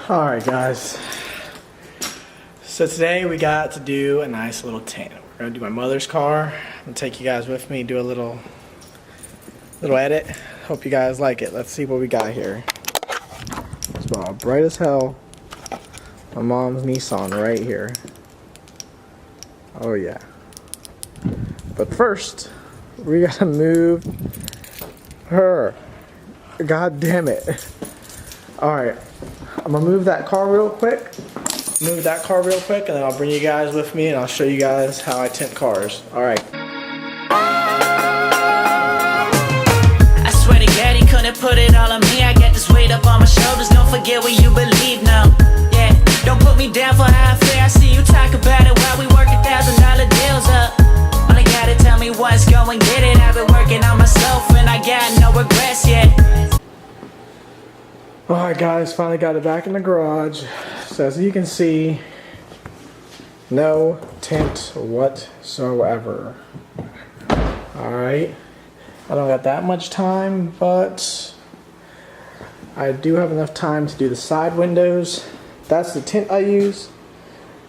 Alright guys, so today we got to do a nice little tint. We're going to do my mother's car. I'm going to take you guys with me, do a little edit. Hope you guys like it. Let's see what we got here. It's about bright as hell. My mom's Nissan right here. Oh yeah. But first, we got to move her. God damn it. Alright. I'm gonna move that car real quick. And then I'll bring you guys with me and I'll show you guys how I tint cars. Alright. I swear to God, he couldn't put it all on me. I got this weight up on my shoulders. Don't forget what you believe now. Yeah, don't put me down for how I feel. I see you talk about it while we work $1,000 deals up. Only gotta tell me once, go and get it. I've been working on myself and I got no regrets yet. Alright guys, finally got it back in the garage. So as you can see, no tint whatsoever. Alright, I don't got that much time, but I do have enough time to do the side windows. That's the tint I use.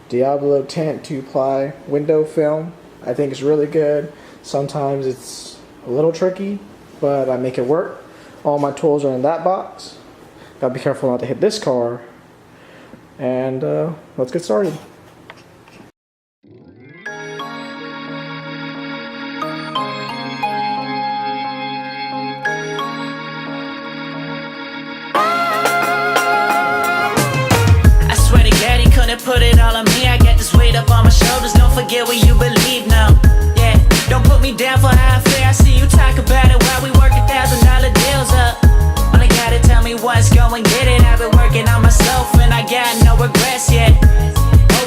Diablo Tint 2-ply window film. I think it's really good. Sometimes it's a little tricky, but I make it work. All my tools are in that box. Gotta be careful not to hit this car. And let's get started. I swear to God, he couldn't put it all on me. I got this weight up on my shoulders. Don't forget what you believe now. Yeah, don't put me down for how I feel. I see you talk about it while we work $1,000 deals up. Only gotta tell me once, go and get it. I've been working on myself and I got no regrets yet.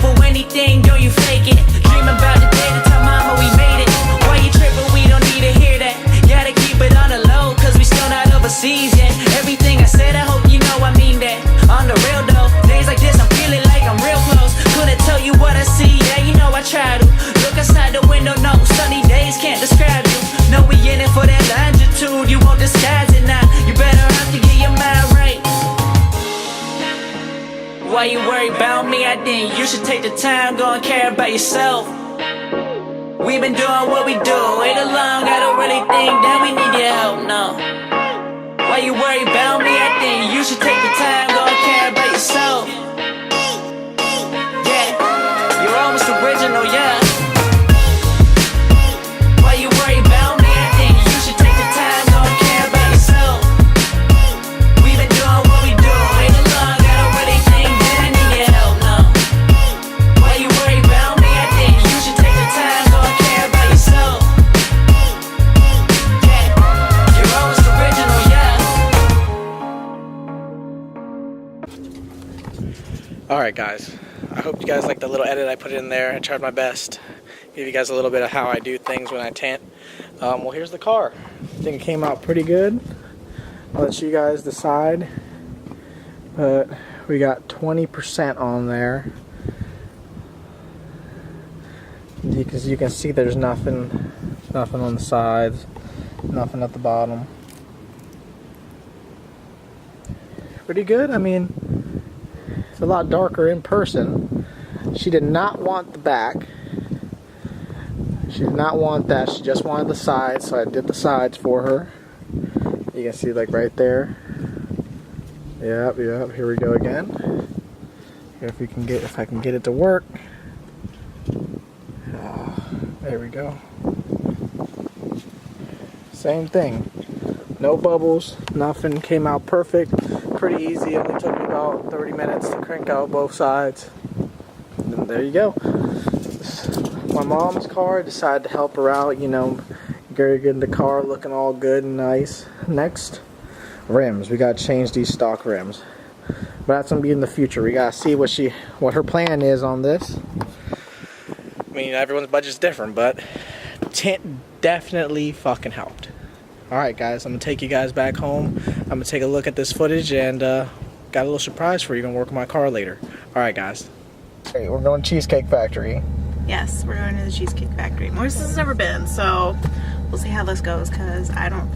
Over anything, don't you fake it. Dream about the day to tell mama we made it. Why you tripping? We don't need to hear that. Gotta keep it on the low, cause we still not overseas yet. Everything I said, I hope you know I mean that. On the real though, days like this I'm feeling like I'm real close. Couldn't tell you what I see, yeah you know I try to. Look outside the window, no, sunny days can't describe you. No, we in it for that longitude, you won't disguise it now. You better have to get your mind right. Why you worry about me? I think you should take the time, go and care about yourself. We've been doing what we do, way too long, I don't really think that we need your help, no. Why you worry about me? I think you should take the time, go and care about yourself. Yeah, you're almost original, yeah. Why you worry about me? I think you should take the time, go and care about yourself. We've been doing what we do, way too long, I don't really think that I need your help, no. Why you worry about me? I think you should take the time, go and care about yourself. Yeah, you're almost original, yeah. Alright guys, I hope you guys like the little edit I put in there. I tried my best. Give you guys a little bit of how I do things when I tint. Well, here's the car. I think it came out pretty good. I'll let you guys decide. But we got 20% on there. Because you can see there's nothing on the sides, nothing at the bottom. Pretty good. I mean, it's a lot darker in person. She did not want the back. She did not want that. She just wanted the sides, so I did the sides for her. You can see like right there. Yep. Here we go again. Here, if I can get it to work. There we go. Same thing. No bubbles. Nothing. Came out perfect. Pretty easy. It only took me about 30 minutes to crank out both sides. And there you go. My mom's car. I decided to help her out, you know, get her in the car looking all good and nice. Next, rims. We gotta change these stock rims, but that's gonna be in the future. We gotta see what her plan is on this. I mean, everyone's budget's different, but tint definitely fucking helped. Alright guys, I'm gonna take you guys back home. I'm gonna take a look at this footage and got a little surprise for you. Gonna work on my car later. Alright guys. Hey, we're going to Cheesecake Factory. Yes, we're going to the Cheesecake Factory. Maurice has never been, so we'll see how this goes, because I don't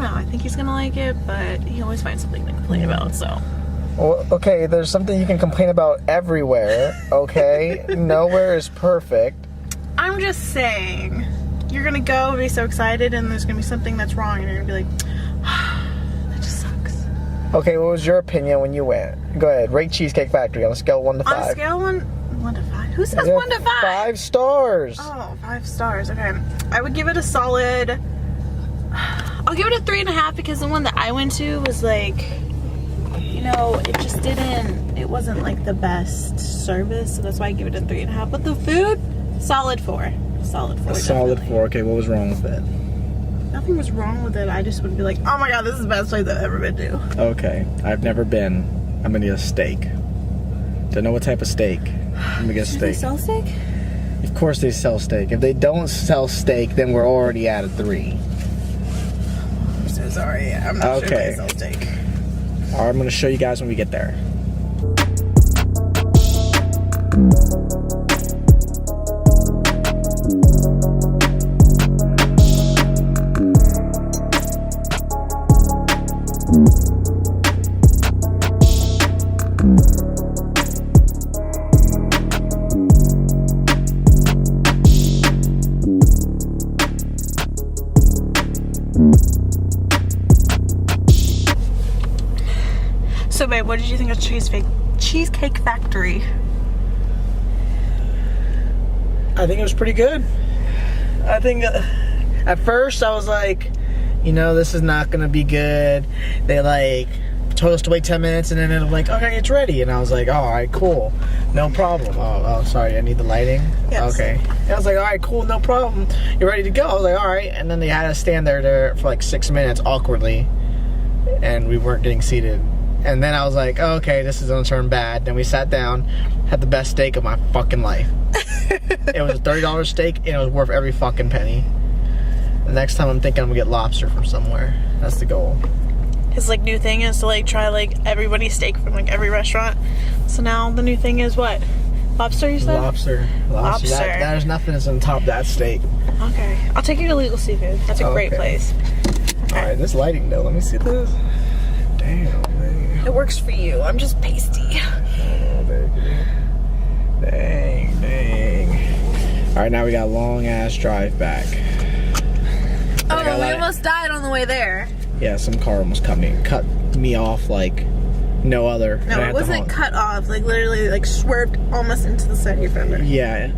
know, I think he's gonna like it, but he always finds something to complain about, so Well, okay, there's something you can complain about everywhere, okay? Nowhere is perfect. I'm just saying, you're gonna go and be so excited and there's gonna be something that's wrong and you're gonna be like, that just sucks. Okay, what was your opinion when you went? Go ahead, rate Cheesecake Factory on a scale of 1 to 5. On a scale of 1 to 5? Who says Yeah, 1 to 5? 5 stars. Oh, 5 stars, okay. I would give it a solid, I'll give it a 3.5 because the one that I went to was like, you know, it wasn't like the best service, so that's why I give it a 3.5. But the food, solid 4. Solid 4. A solid definitely. 4. Okay, what was wrong with it? Nothing was wrong with it. I just would be like, oh my god, this is the best place I've ever been to. Okay, I've never been. I'm gonna get a steak. Don't know what type of steak. I'm gonna get a Do they steak. sell steak? Of course they sell steak. If they don't sell steak, then we're already at a 3. I'm so sorry. I'm not sure if Okay. they sell steak. Alright, I'm gonna show you guys when we get there. So babe, what did you think of Cheesecake Factory? I think it was pretty good. I think at first I was like, you know, this is not gonna be good. They like told us to wait 10 minutes and then they're like, okay, it's ready. And I was like, all right, cool, no problem. Oh, sorry, I need the lighting. Yes. Okay. And I was like, all right, cool, no problem. You're ready to go. I was like, all right. And then they had us stand there for like 6 minutes awkwardly, and we weren't getting seated. And then I was like, oh, okay, this is gonna turn bad. Then we sat down, had the best steak of my fucking life. It was a $30 steak and it was worth every fucking penny. The next time I'm thinking I'm gonna get lobster from somewhere. That's the goal. His like new thing is to like try like everybody's steak from like every restaurant. So now the new thing is what? Lobster, you said? Lobster. Lobster. There's nothing that's on top of that steak. Okay. I'll take you to Legal Seafood. That's a great Okay. place. Alright, this lighting though, let me see this. Damn, man. It works for you. I'm just pasty. Oh, baby. Dang. Alright, now we got a long ass drive back. Oh, we almost died on the way there. Yeah, some car almost cut me off like no other. And I No, had it to wasn't honk. cut off. Like literally like swerved almost into the side fender. Yeah.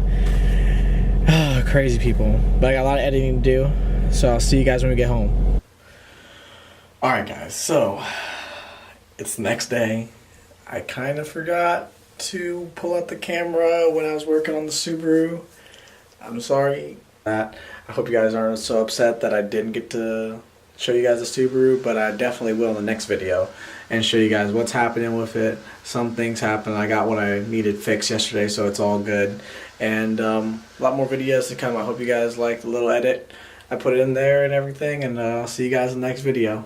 Crazy people. But I got a lot of editing to do, so I'll see you guys when we get home. Alright guys, so it's the next day. I kind of forgot to pull out the camera when I was working on the Subaru. I'm sorry. I hope you guys aren't so upset that I didn't get to show you guys the Subaru, but I definitely will in the next video and show you guys what's happening with it. Some things happened. I got what I needed fixed yesterday, so it's all good. And a lot more videos to come. I hope you guys liked the little edit I put in there and everything, and I'll see you guys in the next video.